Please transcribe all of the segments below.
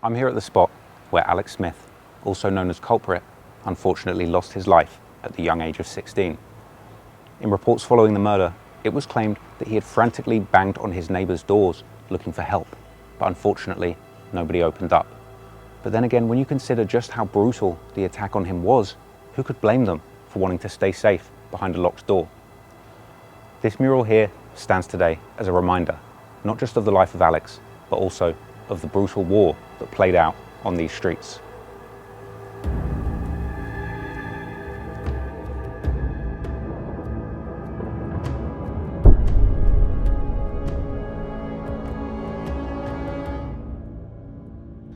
I'm here at the spot where Alex Smith, also known as Culprit, unfortunately lost his life at the young age of 16. In reports following the murder, it was claimed that he had frantically banged on his neighbours' doors looking for help, but unfortunately nobody opened up. But then again, when you consider just how brutal the attack on him was, who could blame them for wanting to stay safe behind a locked door? This mural here stands today as a reminder, not just of the life of Alex, but also of the brutal war that played out on these streets.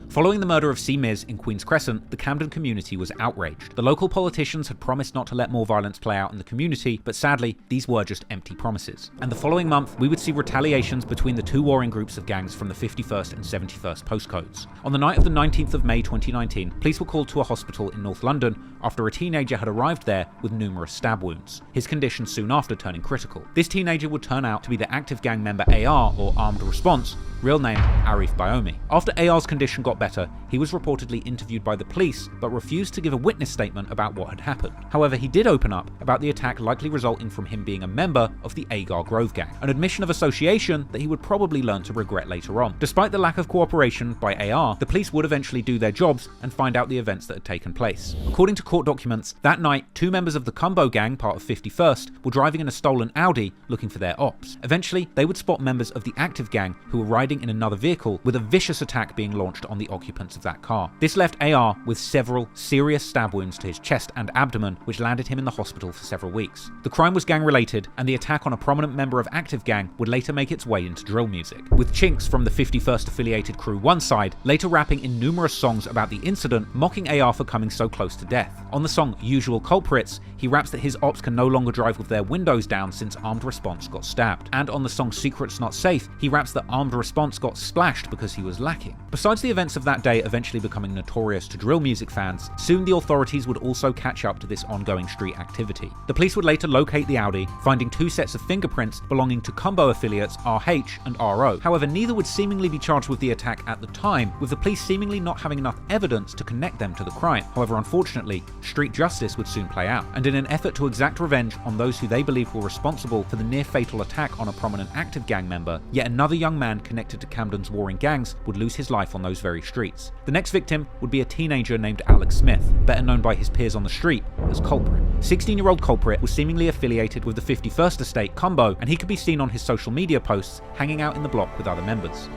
Following the murder of C. Miz in Queens Crescent, the Camden community was outraged. The local politicians had promised not to let more violence play out in the community, but sadly, these were just empty promises. And the following month, we would see retaliations between the two warring groups of gangs from the 51st and 71st postcodes. On the night of the 19th of May 2019, police were called to a hospital in North London after a teenager had arrived there with numerous stab wounds, his condition soon after turning critical. This teenager would turn out to be the active gang member AR, or Armed Response, real name Arif Bayomi. After AR's condition got better, he was reportedly interviewed by the police, but refused to give a witness statement about what had happened. However, he did open up about the attack likely resulting from him being a member of the Agar Grove gang, an admission of association that he would probably learn to regret later on. Despite the lack of cooperation by AR, the police would eventually do their jobs and find out the events that had taken place. According to court documents, that night, two members of the Cumbo gang, part of 51st, were driving in a stolen Audi looking for their ops. Eventually, they would spot members of the active gang who were riding in another vehicle, with a vicious attack being launched on the occupants of that car. This left AR with several serious stab wounds to his chest and abdomen, which landed him in the hospital for several weeks. The crime was gang-related, and the attack on a prominent member of active gang would later make its way into drill music, with Chinks from the 51st affiliated crew one side later rapping in numerous songs about the incident, mocking AR for coming so close to death. On the song Usual Culprits, he raps that his ops can no longer drive with their windows down since Armed Response got stabbed. And on the song Secrets Not Safe, he raps that Armed Response got splashed because he was lacking. Besides the events of that day eventually becoming notorious to drill music fans, soon the authorities would also catch up to this ongoing street activity. The police would later locate the Audi, finding two sets of fingerprints belonging to Cumbo affiliates RH and RO. However, neither would seemingly be charged with the attack at the time, with the police seemingly not having enough evidence to connect them to the crime. However, unfortunately, street justice would soon play out, and in an effort to exact revenge on those who they believed were responsible for the near-fatal attack on a prominent active gang member, yet another young man connected to Camden's warring gangs would lose his life on those very streets. The next victim would be a teenager named Alex Smith, better known by his peers on the street as Culprit. 16-year-old Culprit was seemingly affiliated with the 51st Estate Cumbo, and he could be seen on his social media posts hanging out in the block with other members.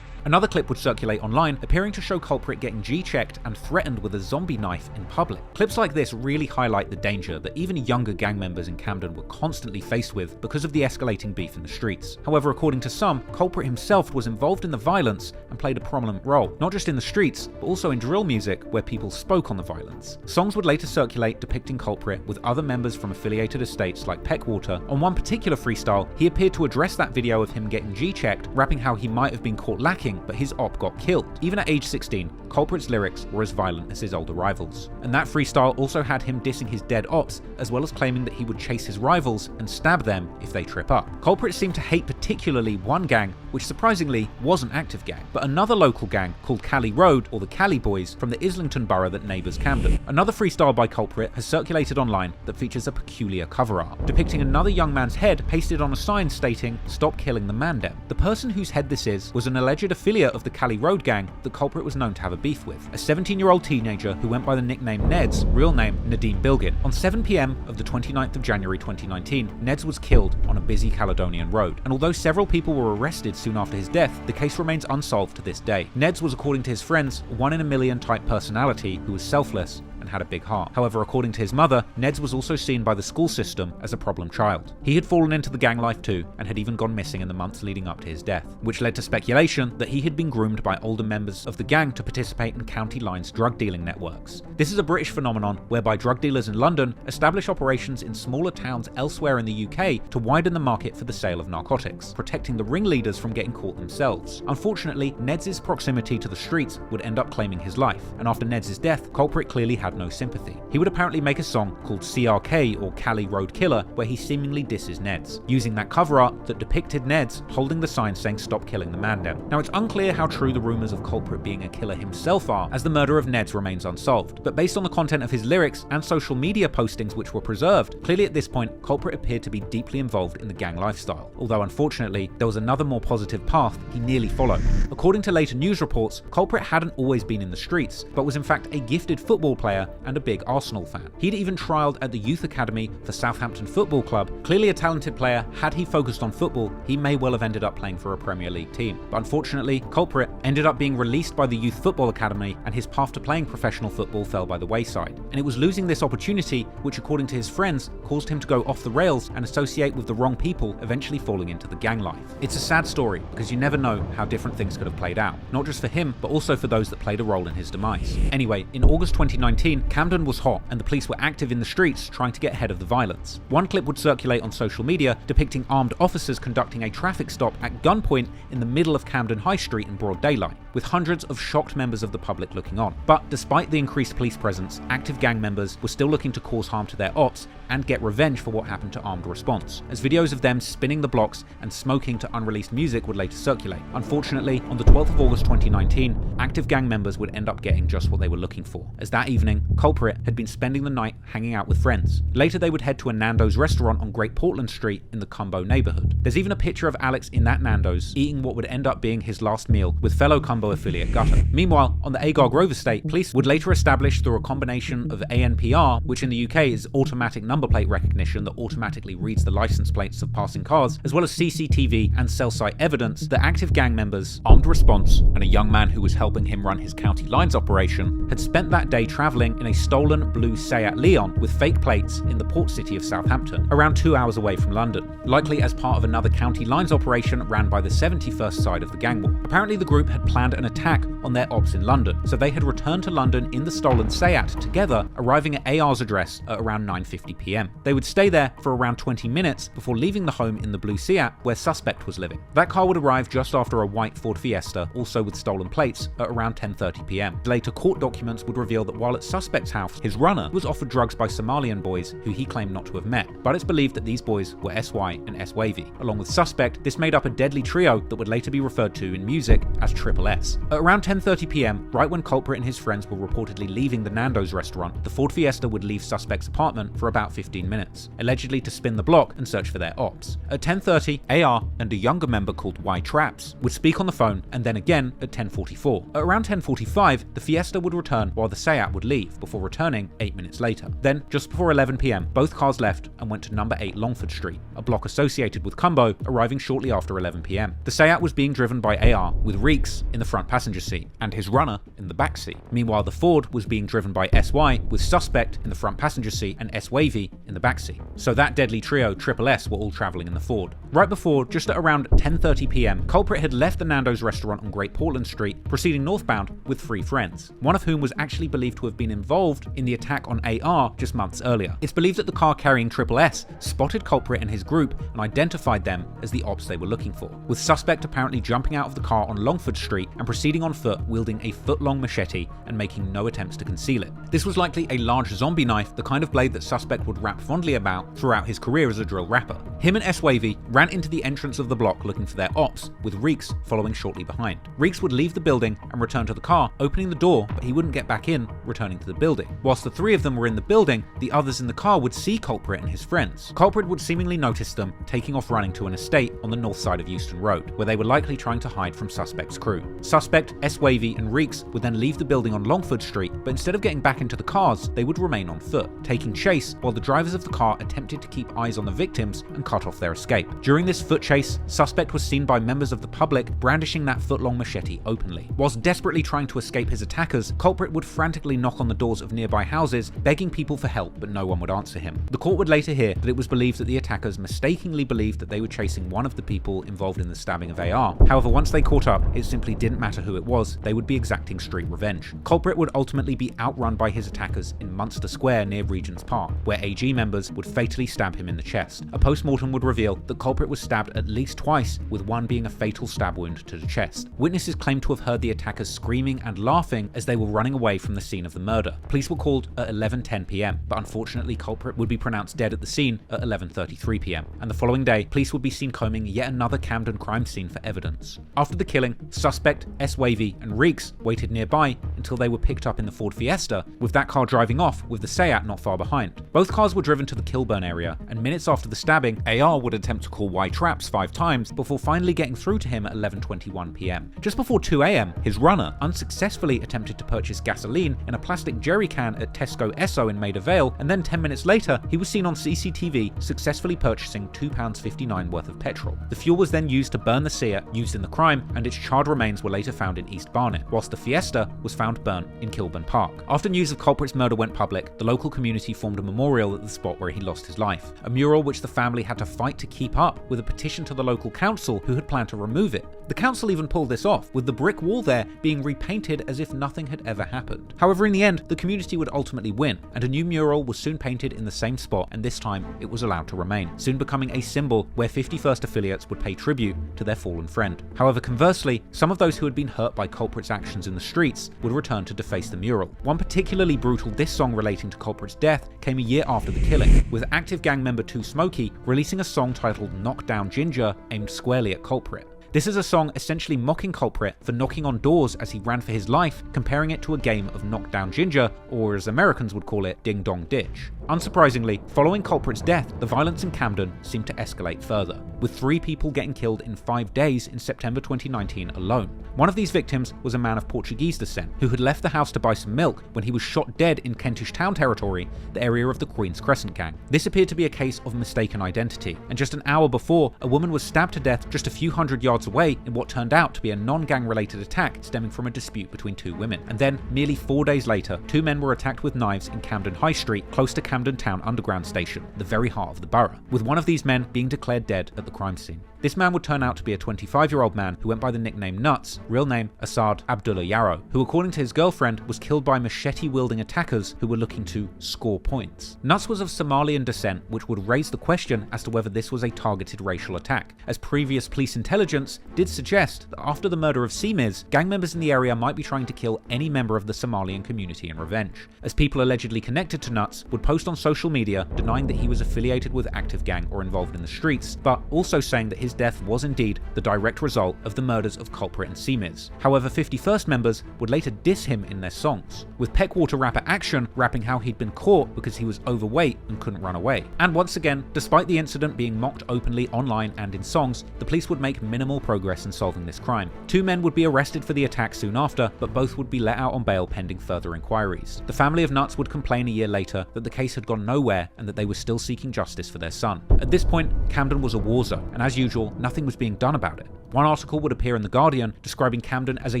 Another clip would circulate online, appearing to show Culprit getting G-checked and threatened with a zombie knife in public. Clips like this really highlight the danger that even younger gang members in Camden were constantly faced with because of the escalating beef in the streets. However, according to some, Culprit himself was involved in the violence and played a prominent role, not just in the streets, but also in drill music where people spoke on the violence. Songs would later circulate depicting Culprit with other members from affiliated estates like Peckwater. On one particular freestyle, he appeared to address that video of him getting G-checked, rapping how he might have been caught lacking, but his op got killed. Even at age 16, Culprit's lyrics were as violent as his older rivals. And that freestyle also had him dissing his dead ops, as well as claiming that he would chase his rivals and stab them if they trip up. Culprit seemed to hate particularly one gang, which surprisingly was an active gang, but another local gang called Cali Road, or the Cali Boys, from the Islington borough that neighbours Camden. Another freestyle by Culprit has circulated online that features a peculiar cover art, depicting another young man's head pasted on a sign stating, "Stop killing the Mandem." The person whose head this is was an alleged affiliate of the Cali Road gang that Culprit was known to have a beef with, a 17-year-old teenager who went by the nickname Neds, real name Nadeem Bilgin. On 7 PM of the 29th of January 2019, Neds was killed on a busy Caledonian road, and although several people were arrested soon after his death, the case remains unsolved to this day. Neds was, according to his friends, a one-in-a-million type personality who was selfless and and had a big heart. However, according to his mother, Neds was also seen by the school system as a problem child. He had fallen into the gang life too, and had even gone missing in the months leading up to his death, which led to speculation that he had been groomed by older members of the gang to participate in county lines drug dealing networks. This is a British phenomenon whereby drug dealers in London establish operations in smaller towns elsewhere in the UK to widen the market for the sale of narcotics, protecting the ringleaders from getting caught themselves. Unfortunately, Neds' proximity to the streets would end up claiming his life, and after Neds' death, Culprit clearly had no sympathy. He would apparently make a song called CRK, or Cali Road Killer, where he seemingly disses Neds, using that cover art that depicted Neds holding the sign saying "Stop killing the man down." Now, it's unclear how true the rumours of Culprit being a killer himself are, as the murder of Neds remains unsolved, but based on the content of his lyrics and social media postings which were preserved, clearly at this point, Culprit appeared to be deeply involved in the gang lifestyle, although unfortunately, there was another more positive path he nearly followed. According to later news reports, Culprit hadn't always been in the streets, but was in fact a gifted football player and a big Arsenal fan. He'd even trialled at the youth academy for Southampton Football Club. Clearly a talented player, had he focused on football, he may well have ended up playing for a Premier League team. But unfortunately, Culprit ended up being released by the Youth Football Academy, and his path to playing professional football fell by the wayside. And it was losing this opportunity which, according to his friends, caused him to go off the rails and associate with the wrong people, eventually falling into the gang life. It's a sad story, because you never know how different things could have played out, not just for him, but also for those that played a role in his demise. Anyway, in August 2019, Camden was hot, and the police were active in the streets trying to get ahead of the violence. One clip would circulate on social media depicting armed officers conducting a traffic stop at gunpoint in the middle of Camden High Street in broad daylight, with hundreds of shocked members of the public looking on. But despite the increased police presence, active gang members were still looking to cause harm to their ops and get revenge for what happened to armed response, as videos of them spinning the blocks and smoking to unreleased music would later circulate. Unfortunately, on the 12th of August 2019, active gang members would end up getting just what they were looking for, as that evening, Culprit had been spending the night hanging out with friends. Later they would head to a Nando's restaurant on Great Portland Street in the Cumbo neighbourhood. There's even a picture of Alex in that Nando's eating what would end up being his last meal with fellow Cumbo affiliate Gutter. Meanwhile, on the Agar Grove estate, police would later establish through a combination of ANPR, which in the UK is automatic number plate recognition that automatically reads the license plates of passing cars, as well as CCTV and cell site evidence that active gang members, armed response, and a young man who was helping him run his county lines operation had spent that day travelling in a stolen blue Seat Leon with fake plates in the port city of Southampton, around 2 hours away from London, likely as part of another county lines operation ran by the 71st side of the gang war. Apparently the group had planned an attack on their ops in London, so they had returned to London in the stolen Seat together, arriving at AR's address at around 9:50 PM. They would stay there for around 20 minutes before leaving the home in the blue Seat where suspect was living. That car would arrive just after a white Ford Fiesta, also with stolen plates, at around 10:30 PM. Later court documents would reveal that while at suspect's house, his runner was offered drugs by Somalian boys who he claimed not to have met, but it's believed that these boys were SY and S-Wavy. Along with suspect, this made up a deadly trio that would later be referred to in music as Triple S. At around 10:30 PM, right when Culprit and his friends were reportedly leaving the Nando's restaurant, the Ford Fiesta would leave suspect's apartment for about 15 minutes, allegedly to spin the block and search for their ops. At 10:30, AR and a younger member called Y Traps would speak on the phone, and then again at 10:44. At around 10:45, the Fiesta would return while the Seat would leave, before returning 8 minutes later. Then, just before 11 PM, both cars left and went to number 8 Longford Street, a block associated with Cumbo, arriving shortly after 11 PM. The Seat was being driven by AR, with Reeks in the front passenger seat, and his runner in the back seat. Meanwhile, the Ford was being driven by SY, with suspect in the front passenger seat and S-Wavy in the back seat. So that deadly trio, Triple S, were all travelling in the Ford. Right before, just at around 10:30 PM, Culprit had left the Nando's restaurant on Great Portland Street, proceeding northbound with 3 friends, one of whom was actually believed to have been involved in the attack on AR just months earlier. It's believed that the car carrying Triple S spotted Culprit and his group and identified them as the ops they were looking for, with suspect apparently jumping out of the car on Longford Street and proceeding on foot wielding a foot-long machete and making no attempts to conceal it. This was likely a large zombie knife, the kind of blade that suspect would rap fondly about throughout his career as a drill rapper. Him and S-Wavy ran into the entrance of the block looking for their ops, with Reeks following shortly behind. Reeks would leave the building and return to the car, opening the door, but he wouldn't get back in, returning to the building. Whilst the 3 of them were in the building, the others in the car would see Culprit and his friends. Culprit would seemingly notice them, taking off running to an estate on the north side of Euston Road, where they were likely trying to hide from suspect's crew. Suspect, S-Wavy and Reeks would then leave the building on Longford Street, but instead of getting back into the cars, they would remain on foot, taking chase while the drivers of the car attempted to keep eyes on the victims and cut off their escape. During this foot chase, suspect was seen by members of the public brandishing that foot-long machete openly. Whilst desperately trying to escape his attackers, Culprit would frantically knock on the doors of nearby houses, begging people for help, but no one would answer him. The court would later hear that it was believed that the attackers mistakenly believed that they were chasing one of the people involved in the stabbing of AR. However, once they caught up, it simply didn't matter who it was, they would be exacting street revenge. Culprit would ultimately be outrun by his attackers in Munster Square near Regent's Park, where AG members would fatally stab him in the chest. A post-mortem would reveal that Culprit was stabbed at least twice, with one being a fatal stab wound to the chest. Witnesses claimed to have heard the attackers screaming and laughing as they were running away from the scene of the murder. Police were called at 11:10 p.m, but unfortunately Culprit would be pronounced dead at the scene at 11:33 p.m, and the following day, police would be seen combing yet another Camden crime scene for evidence. After the killing, suspect, S-Wavy, and Reeks waited nearby until they were picked up in the Ford Fiesta, with that car driving off with the Seat not far behind. Both cars were driven to the Kilburn area, and minutes after the stabbing, AR would attempt to call Y-Traps 5 times before finally getting through to him at 11:21 p.m. Just before 2 a.m, his runner unsuccessfully attempted to purchase gasoline in a plastic jerry can at Tesco Esso in Maida Vale, and then 10 minutes later, he was seen on CCTV successfully purchasing £2.59 worth of petrol. The fuel was then used to burn the Seat used in the crime, and its charred remains were later found in East Barnet, whilst the Fiesta was found burnt in Kilburn Park. After news of Culprit's murder went public, the local community formed a memorial at the spot where he lost his life. A mural which the family had to fight to keep up, with a petition to the local council who had planned to remove it. The council even pulled this off, with the brick wall there being repainted as if nothing had ever happened. However, in the end, the community would ultimately win, and a new mural was soon painted in the same spot, and this time it was allowed to remain, soon becoming a symbol where 51st affiliates would pay tribute to their fallen friend. However, conversely, some of those who had been hurt by Culprit's actions in the streets would return to deface the mural. One particularly brutal diss song relating to Culprit's death came a year after the killing, with active gang member 2 Smokey releasing a song titled Knock Down Ginger aimed squarely at Culprit. This is a song essentially mocking Culprit for knocking on doors as he ran for his life, comparing it to a game of Knock Down Ginger, or as Americans would call it, Ding Dong Ditch. Unsurprisingly, following Culprit's death, the violence in Camden seemed to escalate further, with 3 people getting killed in 5 days in September 2019 alone. One of these victims was a man of Portuguese descent, who had left the house to buy some milk when he was shot dead in Kentish Town territory, the area of the Queen's Crescent gang. This appeared to be a case of mistaken identity, and just an hour before, a woman was stabbed to death just a few hundred yards away in what turned out to be a non-gang related attack stemming from a dispute between 2 women. And then, merely 4 days later, 2 men were attacked with knives in Camden High Street, close to Camden Town Underground Station, the very heart of the borough, with one of these men being declared dead at the crime scene. This man would turn out to be a 25-year-old man who went by the nickname Nuts, real name Asad Abdullah Yarrow, who according to his girlfriend was killed by machete-wielding attackers who were looking to score points. Nuts was of Somalian descent, which would raise the question as to whether this was a targeted racial attack, as previous police intelligence did suggest that after the murder of Simiz, gang members in the area might be trying to kill any member of the Somalian community in revenge, as people allegedly connected to Nuts would post on social media denying that he was affiliated with active gang or involved in the streets, but also saying that his death was indeed the direct result of the murders of Culprit and Simiz. However, 51st members would later diss him in their songs, with Peckwater rapper Action rapping how he'd been caught because he was overweight and couldn't run away. And once again, despite the incident being mocked openly online and in songs, the police would make minimal progress in solving this crime. 2 men would be arrested for the attack soon after, but both would be let out on bail pending further inquiries. The family of Nuts would complain a year later that the case had gone nowhere and that they were still seeking justice for their son. At this point, Camden was a war zone, and as usual, nothing was being done about it. One article would appear in The Guardian describing Camden as a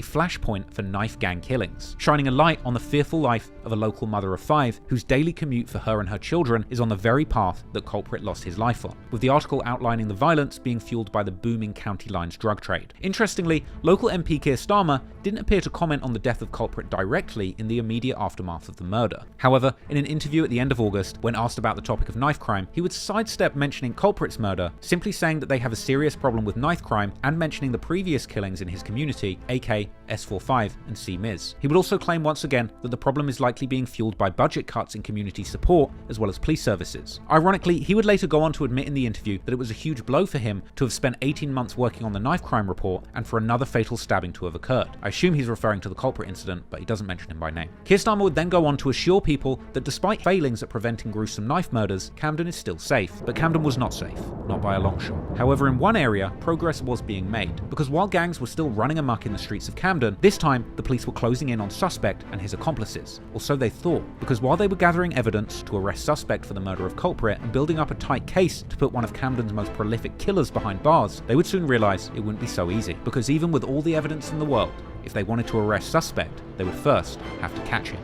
flashpoint for knife gang killings, shining a light on the fearful life of a local mother of 5 whose daily commute for her and her children is on the very path that Culprit lost his life on, with the article outlining the violence being fueled by the booming county lines drug trade. Interestingly, local MP Keir Starmer didn't appear to comment on the death of Culprit directly in the immediate aftermath of the murder. However, in an interview at the end of August, when asked about the topic of knife crime, he would sidestep mentioning Culprit's murder, simply saying that they have a serious problem with knife crime and mentioning the previous killings in his community, AK, S45 and Simiz. He would also claim once again that the problem is likely being fueled by budget cuts in community support as well as police services. Ironically, he would later go on to admit in the interview that it was a huge blow for him to have spent 18 months working on the knife crime report and for another fatal stabbing to have occurred. I assume he's referring to the Culprit incident, but he doesn't mention him by name. Keir Starmer would then go on to assure people that despite failings at preventing gruesome knife murders, Camden is still safe. But Camden was not safe, not by a long shot. However, in one area, progress was being made, because while gangs were still running amok in the streets of Camden, this time the police were closing in on Suspect and his accomplices, or so they thought, because while they were gathering evidence to arrest Suspect for the murder of Culprit and building up a tight case to put one of Camden's most prolific killers behind bars, they would soon realise it wouldn't be so easy, because even with all the evidence in the world, if they wanted to arrest Suspect, they would first have to catch him.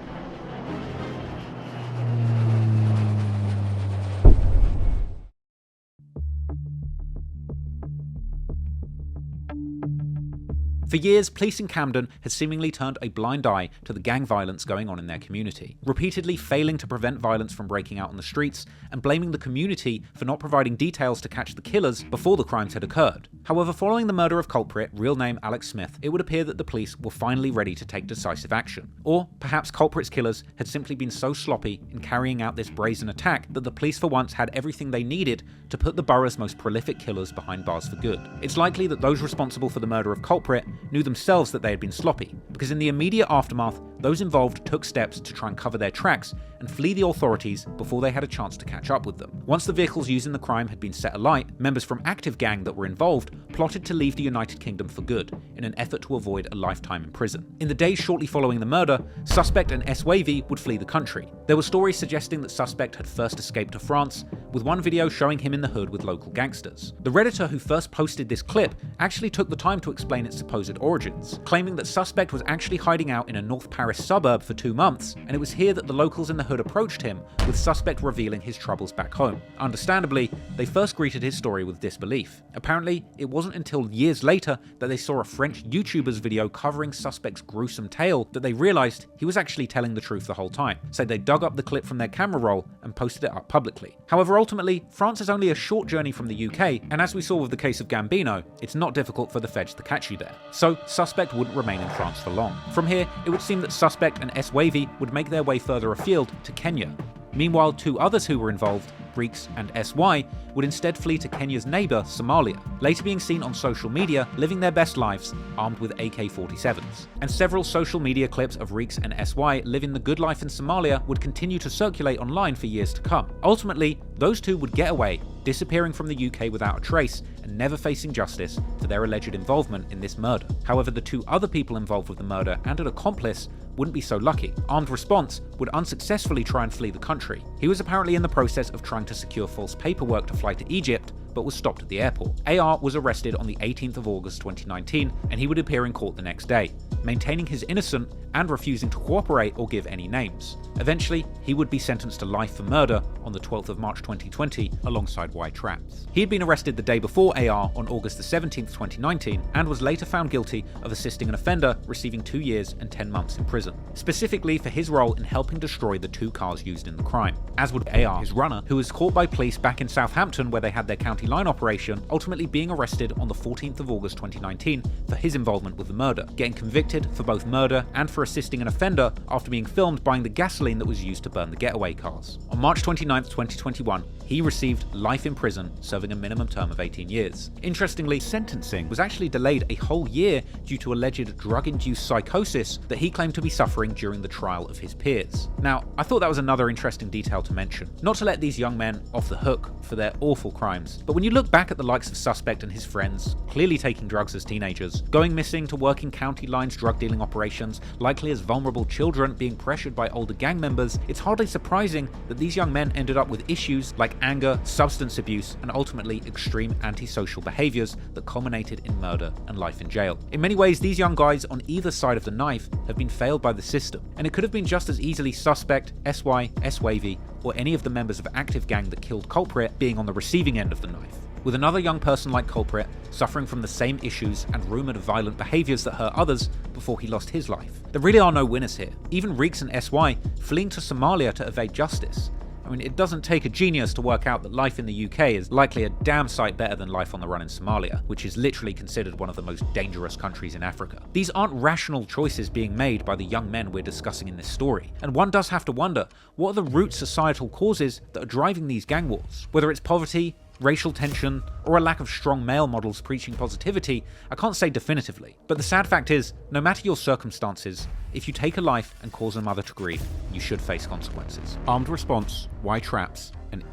For years, police in Camden had seemingly turned a blind eye to the gang violence going on in their community, repeatedly failing to prevent violence from breaking out on the streets and blaming the community for not providing details to catch the killers before the crimes had occurred. However, following the murder of Culprit, real name Alex Smith, it would appear that the police were finally ready to take decisive action. Or perhaps Culprit's killers had simply been so sloppy in carrying out this brazen attack that the police for once had everything they needed to put the borough's most prolific killers behind bars for good. It's likely that those responsible for the murder of Culprit knew themselves that they had been sloppy, because in the immediate aftermath, those involved took steps to try and cover their tracks and flee the authorities before they had a chance to catch up with them. Once the vehicles used in the crime had been set alight, members from active gang that were involved plotted to leave the United Kingdom for good in an effort to avoid a lifetime in prison. In the days shortly following the murder, Suspect and S-Wavy would flee the country. There were stories suggesting that Suspect had first escaped to France, with one video showing him in the hood with local gangsters. The Redditor who first posted this clip actually took the time to explain its supposed origins, claiming that Suspect was actually hiding out in a North Paris suburb for 2 months, and it was here that the locals in the hood approached him, with Suspect revealing his troubles back home. Understandably, they first greeted his story with disbelief. Apparently, it wasn't until years later that they saw a French YouTuber's video covering Suspect's gruesome tale that they realised he was actually telling the truth the whole time, so they dug up the clip from their camera roll and posted it up publicly. However, ultimately, France is only a short journey from the UK, and as we saw with the case of Gambino, it's not difficult for the feds to catch you there. So, Suspect wouldn't remain in France for long. From here, it would seem that Suspect and S-Wavy would make their way further afield to Kenya. Meanwhile, 2 others who were involved, Gxng and SY, would instead flee to Kenya's neighbour, Somalia, later being seen on social media living their best lives armed with AK-47s. And several social media clips of Gxng and SY living the good life in Somalia would continue to circulate online for years to come. Ultimately, those 2 would get away, disappearing from the UK without a trace and never facing justice for their alleged involvement in this murder. However, the 2 other people involved with the murder and an accomplice wouldn't be so lucky. Armed Response would unsuccessfully try and flee the country. He was apparently in the process of trying to secure false paperwork to fly to Egypt, but was stopped at the airport. AR was arrested on the 18th of August 2019, and he would appear in court the next day, maintaining his innocence and refusing to cooperate or give any names. Eventually, he would be sentenced to life for murder on the 12th of March 2020 alongside Y Traps. He had been arrested the day before AR on August the 17th, 2019, and was later found guilty of assisting an offender receiving 2 years and 10 months in prison, specifically for his role in helping destroy the 2 cars used in the crime, as would AR, his runner, who was caught by police back in Southampton where they had their county line operation, ultimately being arrested on the 14th of August 2019 for his involvement with the murder, getting convicted for both murder and for assisting an offender after being filmed buying the gasoline that was used to burn the getaway cars. On March 29th, 2021, he received life in prison, serving a minimum term of 18 years. Interestingly, sentencing was actually delayed a whole year due to alleged drug-induced psychosis that he claimed to be suffering during the trial of his peers. Now, I thought that was another interesting detail to mention. Not to let these young men off the hook for their awful crimes, but when you look back at the likes of Suspect and his friends, clearly taking drugs as teenagers, going missing to working county lines drug dealing operations, likely as vulnerable children being pressured by older gang members, it's hardly surprising that these young men ended up with issues like anger, substance abuse, and ultimately extreme antisocial behaviours that culminated in murder and life in jail. In many ways, these young guys on either side of the knife have been failed by the system, and it could have been just as easily Suspect, SY, S-Wavy, or any of the members of active gang that killed Culprit being on the receiving end of the knife. With another young person like Culprit suffering from the same issues and rumoured violent behaviours that hurt others before he lost his life. There really are no winners here. Even Gxng and SY fleeing to Somalia to evade justice. I mean, it doesn't take a genius to work out that life in the UK is likely a damn sight better than life on the run in Somalia, which is literally considered one of the most dangerous countries in Africa. These aren't rational choices being made by the young men we're discussing in this story, and one does have to wonder, what are the root societal causes that are driving these gang wars? Whether it's poverty, racial tension, or a lack of strong male models preaching positivity, I can't say definitively. But the sad fact is, no matter your circumstances, if you take a life and cause another to grief, you should face consequences. Armed Response, Y Traps, and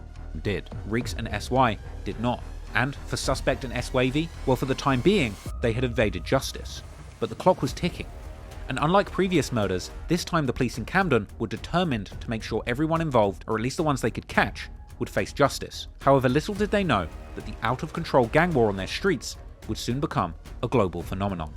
did. Gxng and SY did not. And for Suspect and S-Wavy, well, for the time being, they had evaded justice. But the clock was ticking. And unlike previous murders, this time the police in Camden were determined to make sure everyone involved, or at least the ones they could catch, would face justice. However, little did they know that the out-of-control gang war on their streets would soon become a global phenomenon.